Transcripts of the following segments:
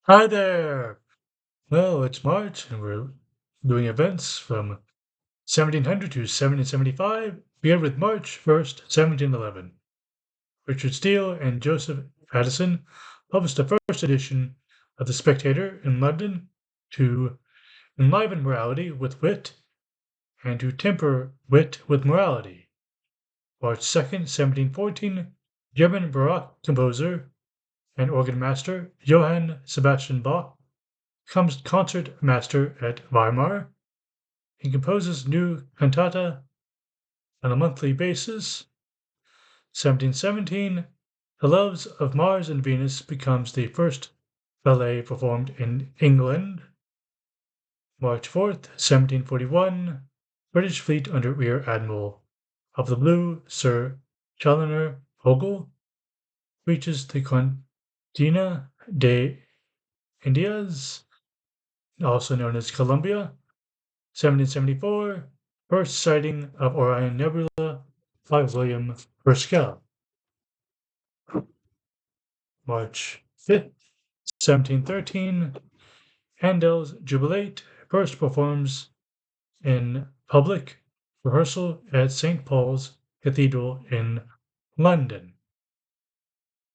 Hi there! Well, it's March and we're doing events from 1700 to 1775. Begin with March 1st, 1711. Richard Steele and Joseph Addison published the first edition of The Spectator in London to enliven morality with wit and to temper wit with morality. March 2nd, 1714, German Baroque composer and organ master Johann Sebastian Bach becomes concert master at Weimar. He composes new cantata on a monthly basis. 1717, The Loves of Mars and Venus becomes the first ballet performed in England. March 4th, 1741, British fleet under Rear Admiral of the Blue Sir Challoner Ogle reaches the Contina de Indias, also known as Columbia. 1774, first sighting of Orion Nebula by William Herschel. March 5th, 1713, Handel's Jubilate first performs in public rehearsal at St. Paul's Cathedral in London.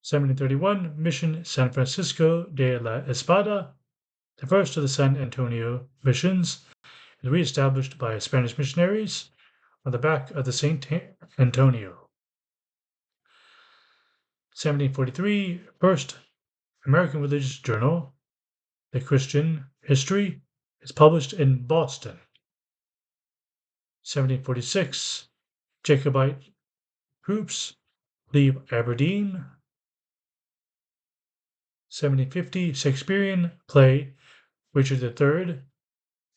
1731, Mission San Francisco de la Espada, the first of the San Antonio missions, is re-established by Spanish missionaries on the back of the St. Antonio. 1743, first American religious journal, The Christian History, is published in Boston. 1746, Jacobite troops leave Aberdeen. 1750, Shakespearean play Richard III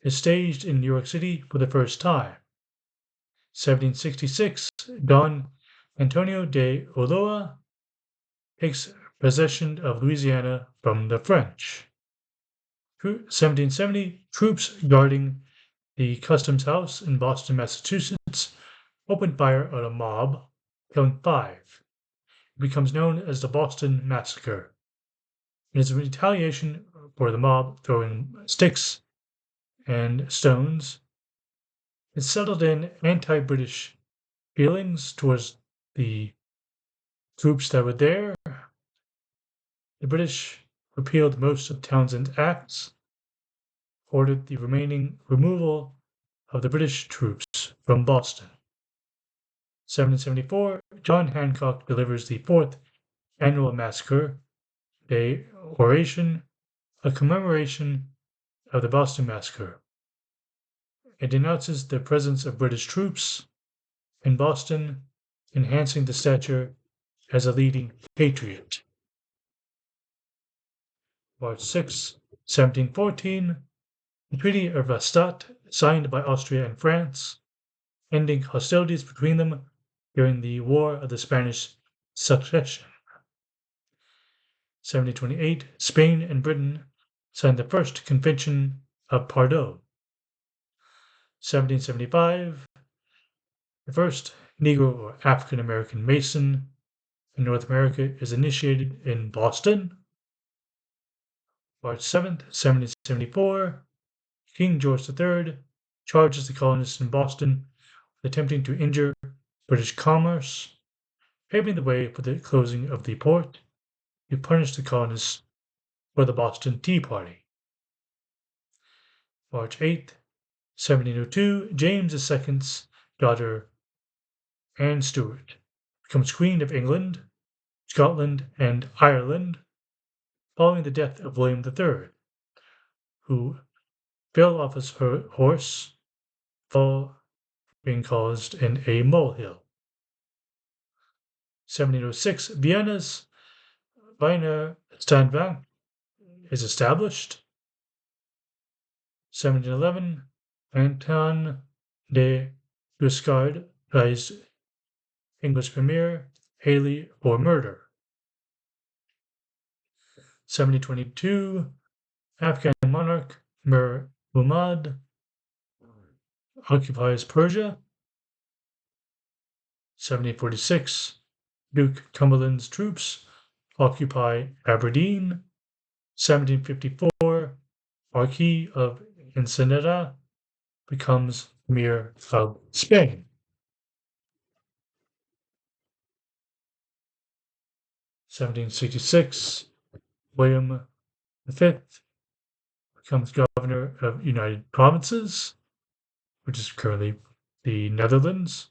is staged in New York City for the first time. 1766, Don Antonio de Ulloa takes possession of Louisiana from the French. 1770, troops guarding the Customs House in Boston, Massachusetts, opened fire on a mob, killing 5. It becomes known as the Boston Massacre. It is a retaliation for the mob throwing sticks and stones. It settled in anti-British feelings towards the troops that were there. The British repealed most of Townsend's acts, ordered the remaining removal of the British troops from Boston. 1774, John Hancock delivers the fourth annual Massacre Day oration, a commemoration of the Boston Massacre. It denounces the presence of British troops in Boston, enhancing the stature as a leading patriot. March 6, 1714, the Treaty of Rastatt, signed by Austria and France, ending hostilities between them during the War of the Spanish Succession. 1728, Spain and Britain signed the First Convention of Pardo. 1775, the first Negro or African American Mason in North America is initiated in Boston. March 7th, 1774, King George III charges the colonists in Boston with attempting to injure British commerce, paving the way for the closing of the port to punish the colonists for the Boston Tea Party. March 8th, 1702, James II's daughter Anne Stuart becomes Queen of England, Scotland, and Ireland following the death of William III, who fell off his horse, fall being caused in a molehill. 1706, Vienna's Wiener Standbank is established. 1711, Anton de Guiscard tries English Premier Haley for murder. 1722, Afghan monarch Mir Muhammad occupies Persia. 1746, Duke Cumberland's troops occupy Aberdeen. 1754, Marquis of Ensenada becomes Emir of Spain. 1766, William V becomes governor of United Provinces, which is currently the Netherlands.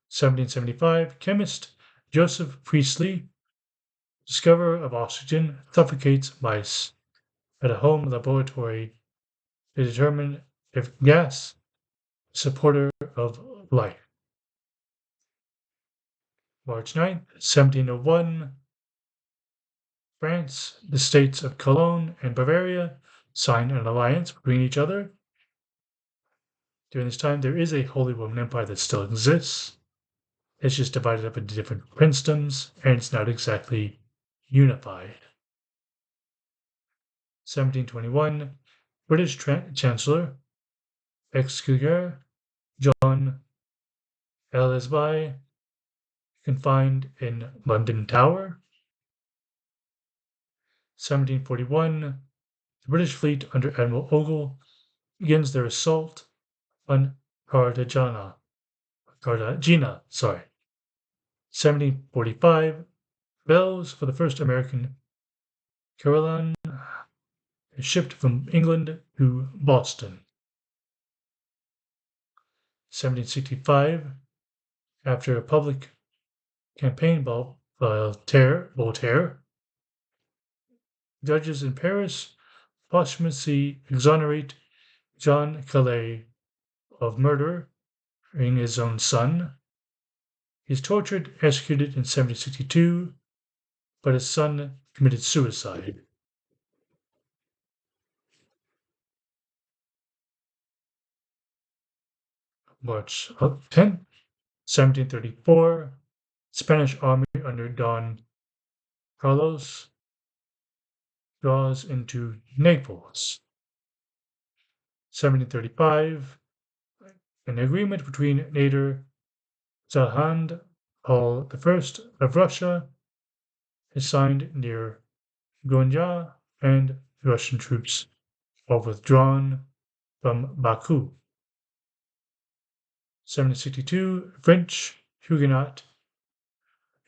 1775, chemist Joseph Priestley, discoverer of oxygen, suffocates mice at a home laboratory to determine if gas is a supporter of life. March 9th, 1701, France, the states of Cologne and Bavaria sign an alliance between each other. During this time, there is a Holy Roman Empire that still exists. It's just divided up into different princedoms, and it's not exactly unified. 1721, British Chancellor Executor John Ellesby confined in London Tower. 1741, the British fleet under Admiral Ogle begins their assault on Cartagena. 1745, bells for the first American Caroline is shipped from England to Boston. 1765, after a public campaign by Voltaire, judges in Paris posthumously exonerate John Calais of murdering his own son. He is tortured, executed in 1762, but his son committed suicide. March 10th, 1734, Spanish army under Don Carlos draws into Naples. 1735, an agreement between Nader Zahand Paul I of Russia is signed near Gonya, and Russian troops are withdrawn from Baku. 1762, French Huguenot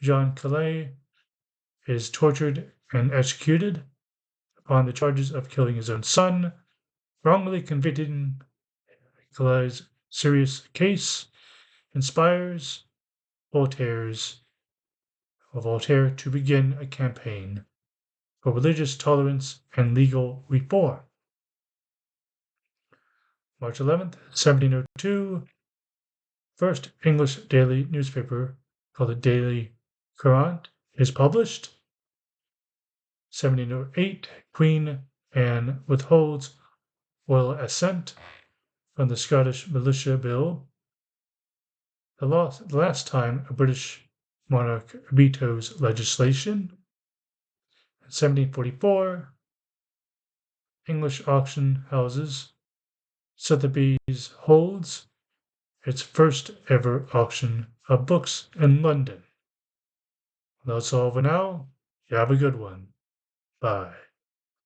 Jean Calais is tortured and executed upon the charges of killing his own son, wrongly convicted. Calais' serious case inspires Voltaire to begin a campaign for religious tolerance and legal reform. March 11th, 1702, first English daily newspaper called the Daily Courant is published. 1708, Queen Anne withholds royal assent from the Scottish Militia Bill, the last time a British monarch vetoes legislation. 1744, English auction houses Sotheby's holds its first ever auction of books in London. That's all for now. You have a good one. Bye.